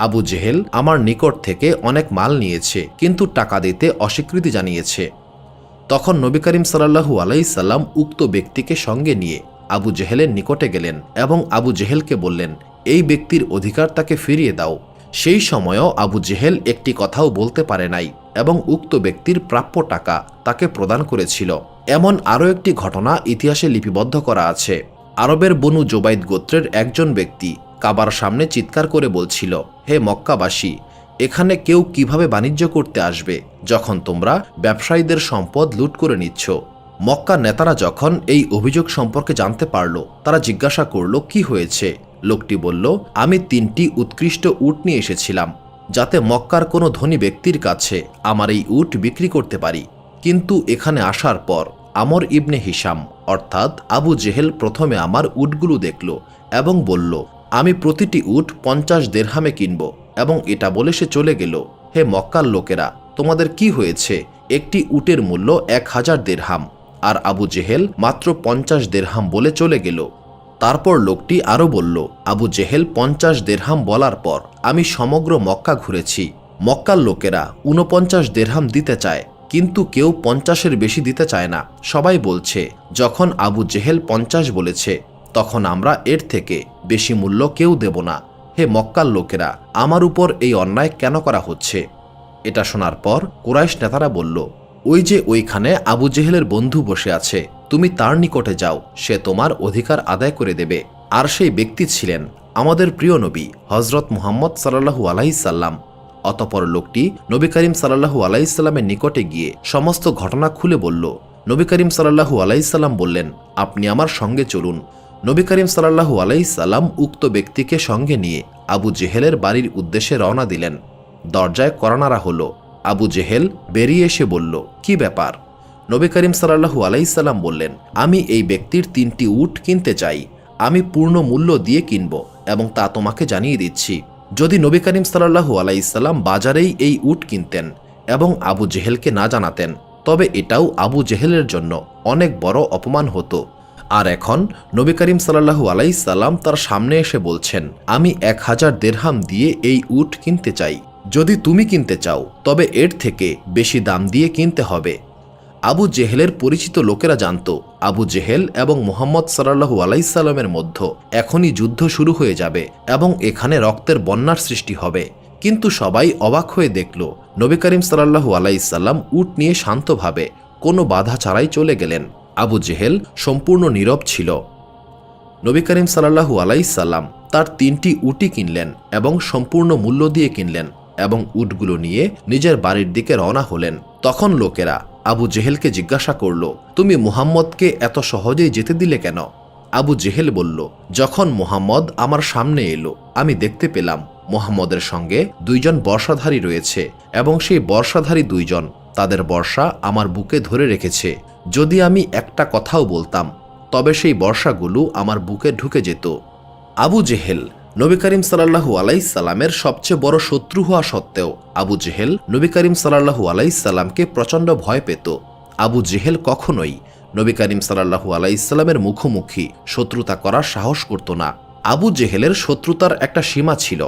আবু জেহেল আমার নিকট থেকে অনেক মাল নিয়েছে, কিন্তু টাকা দিতে অস্বীকৃতি জানিয়েছে। তখন নবী করিম সাল্লাল্লাহু আলাইহি সাল্লাম উক্ত ব্যক্তিকে সঙ্গে নিয়ে আবু জেহেলের নিকটে গেলেন এবং আবু জেহেলকে বললেন, এই ব্যক্তির অধিকার তাকে ফিরিয়ে দাও। সেই সময়ও আবু জেহেল একটি কথাও বলতে পারে নাই এবং উক্ত ব্যক্তির প্রাপ্য টাকা তাকে প্রদান করেছিল। এমন আরও একটি ঘটনা ইতিহাসে লিপিবদ্ধ করা আছে। আরবের বনু জোবাইদ গোত্রের একজন ব্যক্তি কাবার সামনে চিৎকার করে বলছিল, হে মক্কাবাসী, এখানে কেউ কিভাবে বাণিজ্য করতে আসবে যখন তোমরা ব্যবসায়ীদের সম্পদ লুট করে নিচ্ছ? মক্কার নেতারা যখন এই অভিযোগ সম্পর্কে জানতে পারল, তারা জিজ্ঞাসা করল, কি হয়েছে? লোকটি বলল, আমি 3টি উৎকৃষ্ট উট নিয়ে এসেছিলাম, যাতে মক্কার কোনো ধনী ব্যক্তির কাছে আমার এই উট বিক্রি করতে পারি। কিন্তু এখানে আসার পর আমর ইবনে হিশাম অর্থাৎ আবু জেহেল প্রথমে আমার উটগুলো দেখল এবং বলল, আমি প্রতিটি উট 50 দেরহামে কিনব, এবং এটা বলে সে চলে গেল। হে মক্কার লোকেরা, তোমাদের কি হয়েছে? একটি উটের মূল্য 1000 দেরহাম, আর আবু জেহেল মাত্র 50 দেরহাম বলে চলে গেল। তারপর লোকটি আরও বলল, আবু জেহেল 50 দেরহাম বলার পর আমি সমগ্র মক্কা ঘুরেছি। মক্কার লোকেরা 49 দেরহাম দিতে চায়, কিন্তু কেউ 50-এর বেশি দিতে চায় না। সবাই বলছে, যখন আবু জেহেল 50 বলেছে, তখন আমরা এর থেকে বেশি মূল্য কেউ দেব না। হে মক্কার লোকেরা, আমার উপর এই অন্যায় কেন করা হচ্ছে? এটা শোনার পর কুরাইশ নেতারা বলল, ওই যে ওইখানে আবু জেহেলের বন্ধু বসে আছে, তুমি তার নিকটে যাও, সে তোমার অধিকার আদায় করে দেবে। আর সেই ব্যক্তি ছিলেন আমাদের প্রিয় নবী হজরত মুহাম্মদ সাল্লাল্লাহু আলাইহি সাল্লাম। অতপর লোকটি নবী করিম সাল্লাল্লাহু আলাইহি সাল্লামের নিকটে গিয়ে সমস্ত ঘটনা খুলে বলল। নবী করিম সাল্লাল্লাহু আলাইহি সাল্লাম বললেন, আপনি আমার সঙ্গে চলুন। নবী করিম সাল্লাল্লাহু আলাইহি সাল্লাম উক্ত ব্যক্তিকে সঙ্গে নিয়ে আবু জেহেলের বাড়ির উদ্দেশ্যে রওনা দিলেন। দরজায় কড়া নাড়া হলো। আবু জেহেল বেরিয়ে এসে বলল, কি ব্যাপার? নবী করিম সাল্লাল্লাহু আলাইহি সাল্লাম বললেন, আমি এই ব্যক্তির 3টি উট কিনতে চাই। আমি পূর্ণ মূল্য দিয়ে কিনব এবং তা তোমাকে জানিয়ে দিচ্ছি। যদি নবী করিম সাল্লাল্লাহু আলাইহি সাল্লাম বাজারেই এই উট কিনতেন এবং আবু জেহেলকে না জানাতেন, তবে এটাও আবু জেহেলের জন্য অনেক বড় অপমান হতো। আর এখন নবী করিম সাল্লাল্লাহু আলাইহি সাল্লাম তার সামনে এসে বলছেন, আমি 1000 দেরহাম দিয়ে এই উট কিনতে চাই। যদি তুমি কিনতে চাও, তবে এর থেকে বেশি দাম দিয়ে কিনতে হবে। আবু জেহেলের পরিচিত লোকেরা জানত আবু জেহেল এবং মুহাম্মদ সাল্লাল্লাহু আলাইহি সাল্লামের মধ্যে এখনই যুদ্ধ শুরু হয়ে যাবে এবং এখানে রক্তের বন্যার সৃষ্টি হবে। কিন্তু সবাই অবাক হয়ে দেখল, নবী করিম সাল্লাল্লাহু আলাইহি সাল্লাম উট নিয়ে শান্তভাবে কোনো বাধা ছাড়াই চলে গেলেন। আবু জেহেল সম্পূর্ণ নীরব ছিল। নবী করিম সাল্লাল্লাহু আলাইহি সাল্লাম তার 3টি উটই কিনলেন এবং সম্পূর্ণ মূল্য দিয়ে কিনলেন এবং উটগুলো নিয়ে নিজের বাড়ির দিকে রওনা হলেন। তখন লোকেরা আবু জেহেলকে জিজ্ঞাসা করল, তুমি মুহাম্মদকে এত সহজেই যেতে দিলে কেন? আবু জেহেল বলল, যখন মুহাম্মদ আমার সামনে এলো, আমি দেখতে পেলাম মুহাম্মদের সঙ্গে 2জন বর্শাধারী রয়েছে এবং সেই বর্শাধারী 2জন তাদের বর্শা আমার বুকে ধরে রেখেছে। যদি আমি একটা কথাও বলতাম, তবে সেই বর্শাগুলো আমার বুকে ঢুকে যেত। আবু জেহেল নবী করিম সাল্লাল্লাহু আলাইহি সাল্লামের সবচেয়ে বড় শত্রু হওয়া সত্ত্বেও আবু জেহেল নবী করিম সাল্লাল্লাহু আলাইহি সাল্লামকে প্রচণ্ড ভয় পেত। আবু জেহেল কখনোই নবী করিম সাল্লাল্লাহু আলাইহি সাল্লামের মুখোমুখি শত্রুতা করার সাহস করত না। আবু জেহেলের শত্রুতার একটা সীমা ছিল,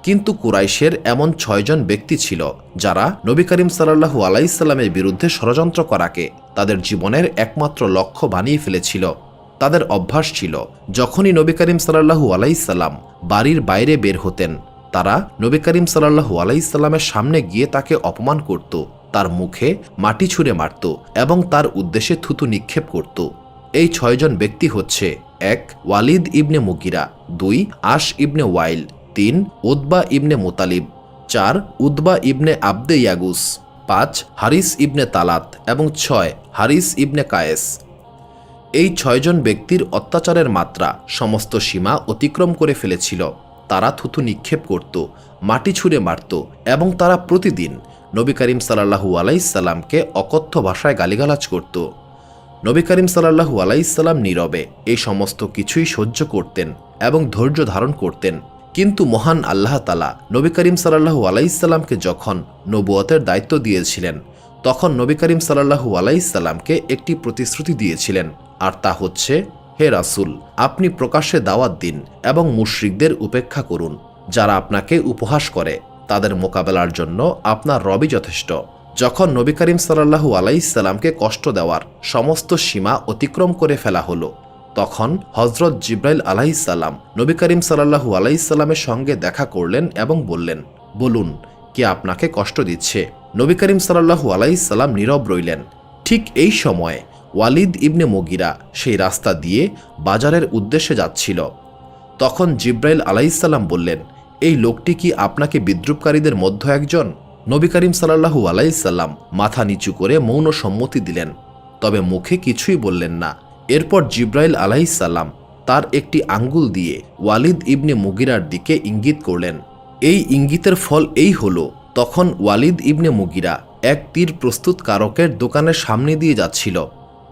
কিন্তু কুরাইশের এমন 6 জন ব্যক্তি ছিল যারা নবী করিম সাল্লাল্লাহু আলাইহি সাল্লামের বিরুদ্ধে ষড়যন্ত্র করাকে তাদের জীবনের একমাত্র লক্ষ্য বানিয়ে ফেলেছিল। তাদের অভ্যাস ছিল, যখনই নবী করিম সাল্লাল্লাহু আলাইহি সাল্লাম বাড়ির বাইরে বের হতেন, তারা নবী করিম সাল্লাল্লাহু আলাইহি সাল্লামের সামনে গিয়ে তাকে অপমান করত, তার মুখে মাটি ছুঁড়ে মারত এবং তার উদ্দেশ্যে থুতু নিক্ষেপ করত। এই 6 জন ব্যক্তি হচ্ছে: 1 ওয়ালিদ ইবনে মুগিরা, 2 আশ ইবনে ওয়াইল, 3 উতবা ইবনে মুতালিব, 4 উতবা ইবনে আবদে ইয়াগুস, 5 হারিস ইবনে তালাত এবং 6 হারিস ইবনে কায়েস। এই 6 জন ব্যক্তির অত্যাচারের মাত্রা সমস্ত সীমা অতিক্রম করে ফেলেছিল। তারা থুতু নিক্ষেপ করত, মাটি ছুঁড়ে মারত এবং তারা প্রতিদিন নবী করিম সাল্লাল্লাহু আলাইহি সাল্লামকে অকথ্য ভাষায় গালিগালাজ করত। নবী করিম সাল্লাল্লাহু আলাইহি সাল্লাম নীরবে এই সমস্ত কিছুই সহ্য করতেন এবং ধৈর্য ধারণ করতেন। কিন্তু মহান আল্লাহ তাআলা নবী করিম সাল্লাল্লাহু আলাইহি সাল্লামকে যখন নবুয়তের দায়িত্ব দিয়েছিলেন, তখন নবী করিম সাল্লাল্লাহু আলাইহি সাল্লামকে একটি প্রতিশ্রুতি দিয়েছিলেন, আর তা হচ্ছে, হে রাসূল, আপনি প্রকাশ্যে দাওয়াত দিন এবং মুশরিকদের উপেক্ষা করুন। যারা আপনাকে উপহাস করে তাদের মোকাবেলার জন্য আপনার রবই যথেষ্ট। যখন নবী করিম সাল্লাল্লাহু আলাইহি সাল্লামকে কষ্ট দেওয়ার সমস্ত সীমা অতিক্রম করে ফেলা হলো, তখন হযরত জিবরাইল আলাইহিস সালাম নবী করিম সাল্লাল্লাহু আলাইহি সাল্লামের সঙ্গে দেখা করলেন এবং বললেন, বলুন, কে আপনাকে কষ্ট দিচ্ছে? নবী করিম সাল্লাল্লাহু আলাইহি সাল্লাম নীরব রইলেন। ঠিক এই সময়ে ওয়ালিদ ইবনে মুগিরা সেই রাস্তা দিয়ে বাজারের উদ্দেশ্যে যাচ্ছিল। তখন জিবরাইল আলাইহিস সালাম বললেন, এই লোকটি কি আপনাকে বিদ্রুপকারীদের মধ্য একজন? নবী করিম সাল্লাল্লাহু আলাইহি সাল্লাম মাথা নিচু করে মৌন সম্মতি দিলেন, তবে মুখে কিছুই বললেন না। এরপর জিবরাইল আলাইহিস সালাম তার একটি আঙ্গুল দিয়ে ওয়ালিদ ইবনে মুগিরার দিকে ইঙ্গিত করলেন। এই ইঙ্গিতের ফল এই হলো, তখন ওয়ালিদ ইবনে মুগিরা এক তীর প্রস্তুতকারকের দোকানের সামনে দিয়ে যাচ্ছিল।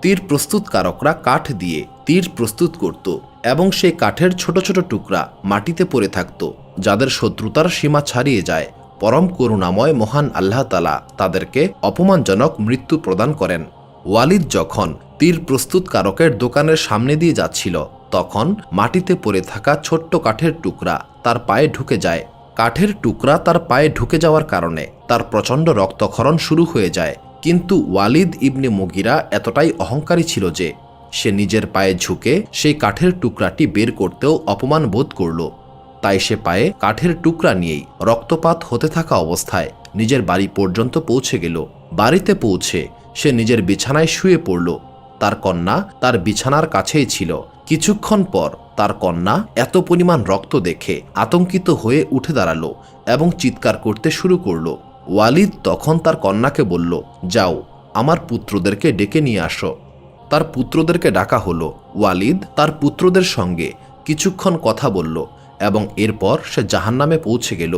তীর প্রস্তুতকারকরা কাঠ দিয়ে তীর প্রস্তুত করত এবং সেই কাঠের ছোট ছোট টুকরা মাটিতে পড়ে থাকত, যাদের শত্রুতার সীমা ছাড়িয়ে যায়। পরম করুণাময় মহান আল্লাহ তাআলা তাদেরকে অপমানজনক মৃত্যু প্রদান করেন। ওয়ালিদ যখন তীর প্রস্তুতকারকের দোকানের সামনে দিয়ে যাচ্ছিল, তখন মাটিতে পড়ে থাকা ছোট্ট কাঠের টুকরা তার পায়ে ঢুকে যায়। কাঠের টুকরা তার পায়ে ঢুকে যাওয়ার কারণে তার প্রচণ্ড রক্তক্ষরণ শুরু হয়ে যায়। কিন্তু ওয়ালিদ ইবনে মুগিরা এতটাই অহংকারী ছিল যে সে নিজের পায়ে ঝুঁকে সেই কাঠের টুকরাটি বের করতেও অপমান বোধ করল। তাই সে পায়ে কাঠের টুকরা নিয়েই রক্তপাত হতে থাকা অবস্থায় নিজের বাড়ি পর্যন্ত পৌঁছে গেল। বাড়িতে পৌঁছে সে নিজের বিছানায় শুয়ে পড়ল। তার কন্যা তার বিছানার কাছেই ছিল। কিছুক্ষণ পর তার কন্যা এত পরিমাণ রক্ত দেখে আতঙ্কিত হয়ে উঠে দাঁড়ালো এবং চিৎকার করতে শুরু করল। ওয়ালিদ তখন তার কন্যাকে বলল, যাও, আমার পুত্রদেরকে ডেকে নিয়ে আসো। তার পুত্রদেরকে ডাকা হলো। ওয়ালিদ তার পুত্রদের সঙ্গে কিছুক্ষণ কথা বলল এবং এরপর সে জাহান্নামে পৌঁছে গেল।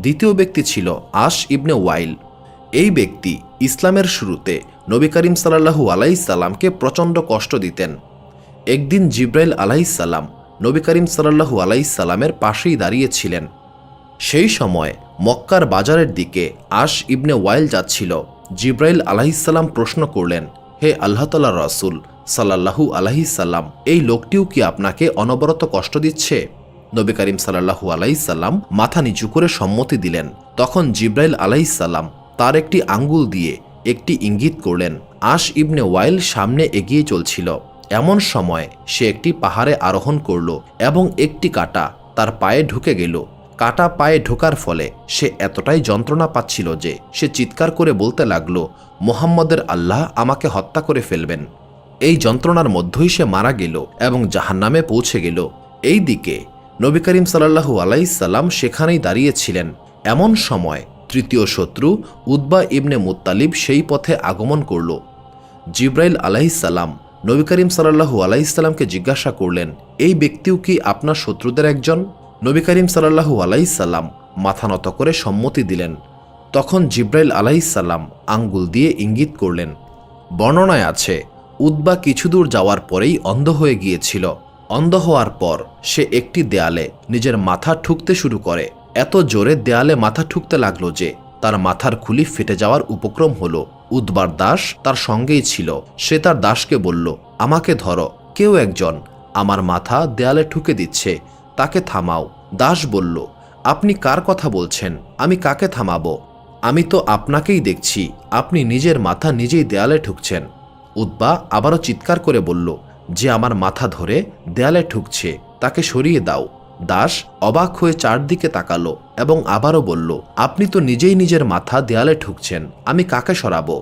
দ্বিতীয় ব্যক্তি ছিল আশ ইবনে ওয়াইল। এই ব্যক্তি ইসলামের শুরুতে নবী করিম সাল্লাল্লাহু আলাইহি সাল্লামকে প্রচণ্ড কষ্ট দিতেন। একদিন জিবরাইল আলাইহিস সালাম নবী করিম সাল্লাল্লাহু আলাইহি সাল্লামের পাশেই দাঁড়িয়েছিলেন। সেই সময় মক্কার বাজারের দিকে আশ ইবনে ওয়াইল যাচ্ছিল। জিবরাইল আলাইহিস সালাম প্রশ্ন করলেন, হে আল্লাহ তাআলার রাসূল সাল্লাল্লাহু আলাইহি সাল্লাম, এই লোকটিও কি আপনাকে অনবরত কষ্ট দিচ্ছে? নবী করিম সাল্লাল্লাহু আলাইহি সাল্লাম মাথা নিচু করে সম্মতি দিলেন। তখন জিবরাইল আলাইহিস সালাম তার একটি আঙ্গুল দিয়ে একটি ইঙ্গিত করলেন। আশ ইবনে ওয়াইল সামনে এগিয়ে চলছিল। এমন সময় সে একটি পাহাড়ে আরোহণ করল এবং একটি কাঁটা তার পায়ে ঢুকে গেল। কাঁটা পায়ে ঢোকার ফলে সে এতটাই যন্ত্রণা পাচ্ছিল যে সে চিৎকার করে বলতে লাগলো, মুহাম্মদের আল্লাহ আমাকে হত্যা করে ফেলবেন। এই যন্ত্রণার মধ্যেই সে মারা গেল এবং জাহান্নামে পৌঁছে গেল। এই দিকে নবী করিম সাল্লাল্লাহু আলাইহি সাল্লাম সেখানেই দাঁড়িয়েছিলেন। এমন সময় তৃতীয় শত্রু উতবা ইবনে মুত্তালিব সেই পথে আগমন করল। জিবরাইল আলাইহিস সালাম নবী করিম সাল্লাল্লাহু আলাইহি সাল্লামকে জিজ্ঞাসা করলেন, এই ব্যক্তিও কি আপনার শত্রুদের একজন? নবী করিম সাল্লাল্লাহু আলাইহি সাল্লাম মাথা নত করে সম্মতি দিলেন। তখন জিবরাইল আলাইহিস সালাম আঙ্গুল দিয়ে ইঙ্গিত করলেন। বর্ণনায় আছে, উতবা কিছু দূর যাওয়ার পরেই অন্ধ হয়ে গিয়েছিল। অন্ধ হওয়ার পর সে একটি দেয়ালে নিজের মাথা ঠুকতে শুরু করে। এত জোরে দেয়ালে মাথা ঠুকতে লাগলো যে তার মাথার খুলি ফেটে যাওয়ার উপক্রম হলো। উতবার দাস তার সঙ্গেই ছিল। সে তার দাসকে বলল, আমাকে ধরো, কেউ একজন আমার মাথা দেয়ালে ঠুকে দিচ্ছে, তাকে থামাও। দাস বলল, আপনি কার কথা বলছেন? আমি কাকে থামাবো? আমি তো আপনাকেই দেখছি, আপনি নিজের মাথা নিজেই দেয়ালে ঠুকছেন। উতবা আবারও চিৎকার করে বলল, যে আমার মাথা ধরে দেয়ালে ঠুকছে তাকে সরিয়ে দাও। দাস অবাক হয়ে চারদিকে তাকালো এবং আবারও বলল, আপনি তো নিজেই নিজের মাথা দেয়ালে ঠুকছেন, আমি কাকে সরাবো?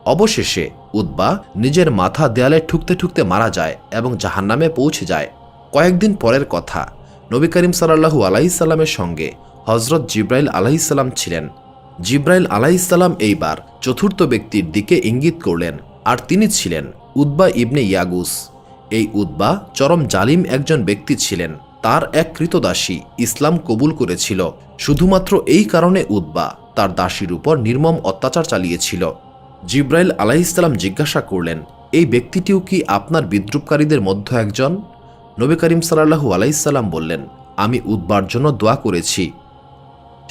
অবশেষে উতবা নিজের মাথা দেয়ালে ঠুকতে ঠুকতে মারা যায় এবং জাহান্নামে পৌঁছে যায়। কয়েকদিন পরের কথা, নবী করিম সাল্লাল্লাহু আলাইহি সাল্লামের সঙ্গে হযরত জিবরাইল আলাইহিস সালাম ছিলেন। জিবরাইল আলাইহিস সালাম এইবার চতুর্থ ব্যক্তির দিকে ইঙ্গিত করলেন, আর তিনি ছিলেন উতবা ইবনে ইয়াগুস। এই উতবা চরম জালিম একজন ব্যক্তি ছিলেন। তার এক কৃতদাসী ইসলাম কবুল করেছিল। শুধুমাত্র এই কারণে উতবা তার দাসীর উপর নির্মম অত্যাচার চালিয়েছিল। জিবরাইল আলাইহিস সালাম জিজ্ঞাসা করলেন, এই ব্যক্তিটিও কি আপনার বিদ্রুপকারীদের মধ্য একজন? নবী করিম সাল্লাল্লাহু আলাইহি সাল্লাম বললেন, আমি উতবার জন্য দোয়া করেছি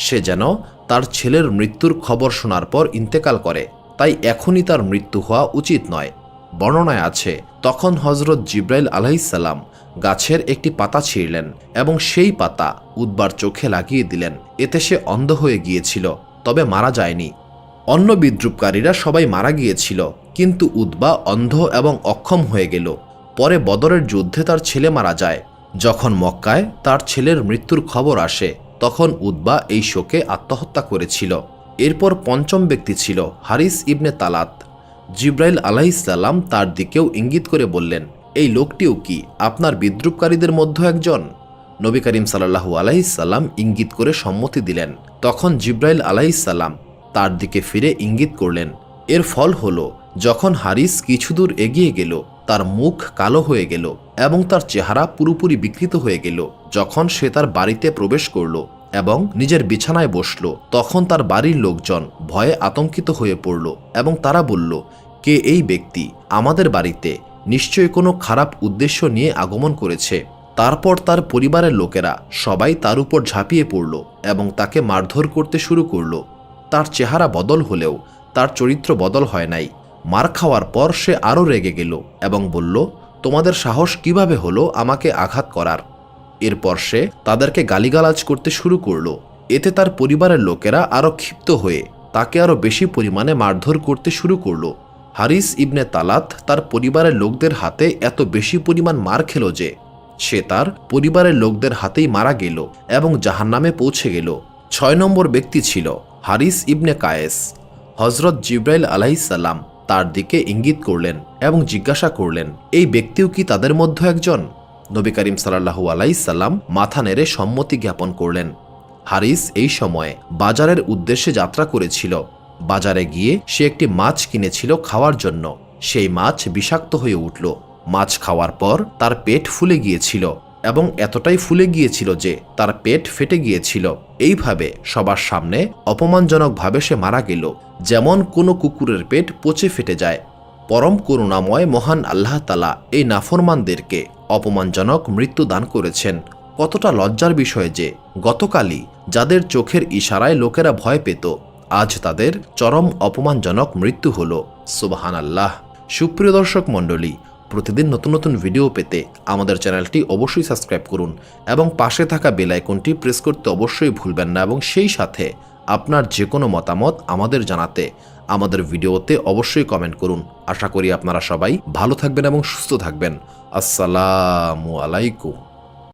সে যেন তার ছেলের মৃত্যুর খবর শোনার পর ইন্তেকাল করে, তাই এখনই তার মৃত্যু হওয়া উচিত নয়। বর্ণনায় আছে, তখন হজরত জিব্রাইল আলাইহিসসালাম গাছের একটি পাতা ছিঁড়লেন এবং সেই পাতা উতবার চোখে লাগিয়ে দিলেন। এতে সে অন্ধ হয়ে গিয়েছিল, তবে মারা যায়নি। অন্য বিদ্রুপকারীরা সবাই মারা গিয়েছিল, কিন্তু উতবা অন্ধ এবং অক্ষম হয়ে গেল। পরে বদরের যুদ্ধে তার ছেলে মারা যায়। যখন মক্কায় তার ছেলের মৃত্যুর খবর আসে, তখন উতবা এই শোকে আত্মহত্যা করেছিল। এরপর পঞ্চম ব্যক্তি ছিল হারিস ইবনে তালাত। জিব্রাইল আলাইহিসসালাম তার দিকেও ইঙ্গিত করে বললেন, এই লোকটিও কি আপনার বিদ্রুপকারীদের মধ্যে একজন? নবী করিম সাল্লাল্লাহু আলাইহিসসালাম ইঙ্গিত করে সম্মতি দিলেন। তখন জিব্রাইল আলাইহিসসালাম তার দিকে ফিরে ইঙ্গিত করলেন। এর ফল হল, যখন হারিস কিছু দূর এগিয়ে গেল, তার মুখ কালো হয়ে গেল এবং তার চেহারা পুরোপুরি বিকৃত হয়ে গেল। যখন সে তার বাড়িতে প্রবেশ করল এবং নিজের বিছানায় বসল, তখন তার বাড়ির লোকজন ভয়ে আতঙ্কিত হয়ে পড়ল এবং তারা বলল, কে এই ব্যক্তি? আমাদের বাড়িতে নিশ্চয়ই কোনো খারাপ উদ্দেশ্য নিয়ে আগমন করেছে। তারপর তার পরিবারের লোকেরা সবাই তার উপর ঝাঁপিয়ে পড়ল এবং তাকে মারধর করতে শুরু করল। তার চেহারা বদল হলেও তার চরিত্র বদল হয় নাই। মার খাওয়ার পর সে আরও রেগে গেল এবং বলল, তোমাদের সাহস কিভাবে হলো আমাকে আঘাত করার? এরপর সে তাদেরকে গালিগালাজ করতে শুরু করল। এতে তার পরিবারের লোকেরা আরও ক্ষিপ্ত হয়ে তাকে আরও বেশি পরিমাণে মারধর করতে শুরু করল। হারিস ইবনে তালাত তার পরিবারের লোকদের হাতে এত বেশি পরিমাণ মার খেল যে সে তার পরিবারের লোকদের হাতেই মারা গেল এবং জাহান্নামে পৌঁছে গেল। ৬ নম্বর ব্যক্তি ছিল হারিস ইবনে কায়েস। হজরত জিব্রাইল আলাইহিসসালাম তার দিকে ইঙ্গিত করলেন এবং জিজ্ঞাসা করলেন, এই ব্যক্তিও কি তাদের মধ্যে একজন? নবী করিম সাল্লাল্লাহু আলাইহিসসালাম মাথা নেড়ে সম্মতি জ্ঞাপন করলেন। হারিস এই সময়ে বাজারের উদ্দেশ্যে যাত্রা করেছিল। বাজারে গিয়ে সে একটি মাছ কিনেছিল খাওয়ার জন্য। সেই মাছ বিষাক্ত হয়ে উঠল। মাছ খাওয়ার পর তার পেট ফুলে গিয়েছিল এবং এতটাই ফুলে গিয়েছিল যে তার পেট ফেটে গিয়েছিল। এইভাবে সবার সামনে অপমানজনকভাবে সে মারা গেল, যেমন কোনো কুকুরের পেট পচে ফেটে যায়। পরম করুণাময় মহান আল্লাহ তাআলা এই নাফরমানদেরকে অপমানজনক মৃত্যু দান করেছেন। কতটা লজ্জার বিষয় যে গতকালই যাদের চোখের ইশারায় লোকেরা ভয় পেত, আজ তাদের চরম অপমানজনক মৃত্যু হল। সুবহানাল্লাহ। সুপ্রিয় দর্শক মণ্ডলী, প্রতিদিন নতুন নতুন ভিডিও পেতে আমাদের চ্যানেলটি অবশ্যই সাবস্ক্রাইব করুন এবং পাশে থাকা বেল আইকনটি প্রেস করতে অবশ্যই ভুলবেন না, এবং সেই সাথে আপনার যে কোনো মতামত আমাদের জানাতে আমাদের ভিডিওতে অবশ্যই কমেন্ট করুন। আশা করি আপনারা সবাই ভালো থাকবেন এবং সুস্থ থাকবেন। আসসালামু আলাইকুম।